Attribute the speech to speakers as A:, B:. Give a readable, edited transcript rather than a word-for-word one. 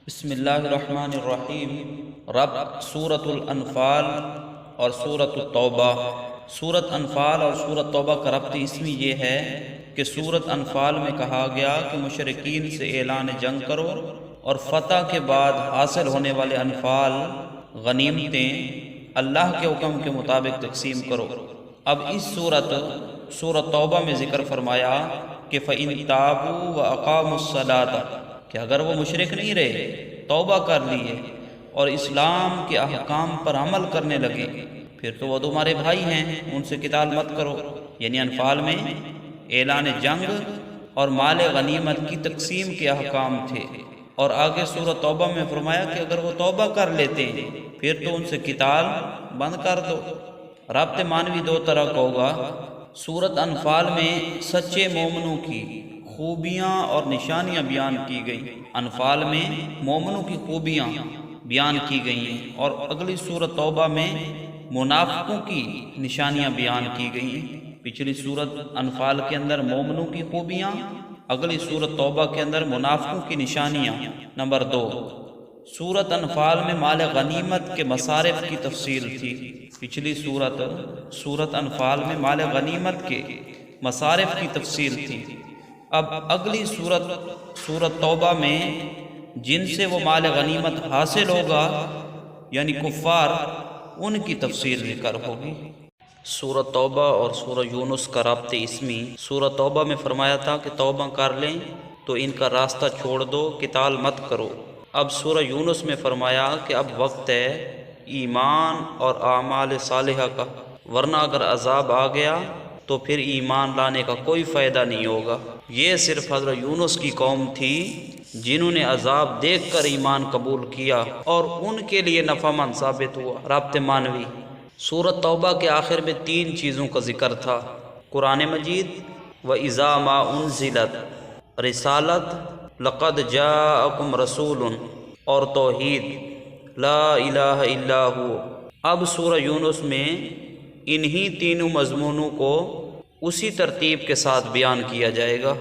A: بسم اللہ الرحمن الرحیم۔ رب سورۃ الانفال اور سورۃ التوبہ۔ سورۃ انفال اور سورۃ توبہ کا ربط اس میں یہ ہے کہ سورۃ انفال میں کہا گیا کہ مشرکین سے اعلان جنگ کرو اور فتح کے بعد حاصل ہونے والے انفال غنیمتیں اللہ کے حکم کے مطابق تقسیم کرو۔ اب اس سورۃ توبہ میں ذکر فرمایا کہ فَإِن تَابُوا وَأَقَامُوا الصَّلَاةَ، کہ اگر وہ مشرک نہیں رہے، توبہ کر لیے اور اسلام کے احکام پر عمل کرنے لگے، پھر تو وہ تمہارے بھائی ہیں، ان سے قتال مت کرو۔ یعنی انفال میں اعلان جنگ اور مال غنیمت کی تقسیم کے احکام تھے، اور آگے سورۃ توبہ میں فرمایا کہ اگر وہ توبہ کر لیتے ہیں پھر تو ان سے قتال بند کر دو۔ ربط معنوی دو طرح کا ہوگا۔ سورۃ انفال میں سچے مومنوں کی خوبیاں اور نشانیاں بیان کی گئی، انفال میں مومنوں کی خوبیاں بیان کی گئی ہیں، اور اگلی سورۃ توبہ میں منافقوں کی نشانیاں بیان کی گئی ہیں۔ پچھلی سورۃ انفال کے اندر مومنوں کی خوبیاں، اگلی سورۃ توبہ کے اندر منافقوں کی نشانیاں۔ نمبر 2، سورۃ انفال میں مال غنیمت کے مصارف کی تفصیل تھی۔ پچھلی سورۃ انفال میں مال غنیمت کے مصارف کی تفصیل تھی۔ اب اگلی سورۃ توبہ میں جن سے وہ مال غنیمت حاصل ہوگا یعنی کفار، ان کی تفصیل ذکر ہوگی۔ سورۃ توبہ اور سورہ یونس کا ربط اسمی۔ سورۃ توبہ میں فرمایا تھا کہ توبہ کر لیں تو ان کا راستہ چھوڑ دو، قتال مت کرو۔ اب سورہ یونس میں فرمایا کہ اب وقت ہے ایمان اور اعمال صالحہ کا، ورنہ اگر عذاب آ گیا تو پھر ایمان لانے کا کوئی فائدہ نہیں ہوگا۔ یہ صرف حضرت یونس کی قوم تھی جنہوں نے عذاب دیکھ کر ایمان قبول کیا، اور ان کے لیے نفع مند ثابت ہوا۔ ربط معنوی، سورۃ توبہ کے آخر میں 3 چیزوں کا ذکر تھا: قرآن مجید، وَإِذَا مَا أُنزِلَتْ، رسالت، لَقَدْ جَاءَكُمْ رَسُولٌ، اور توحید، لا الہ الا ہو۔ اب سورہ یونس میں انہی تینوں مضمونوں کو اسی ترتیب کے ساتھ بیان کیا جائے گا۔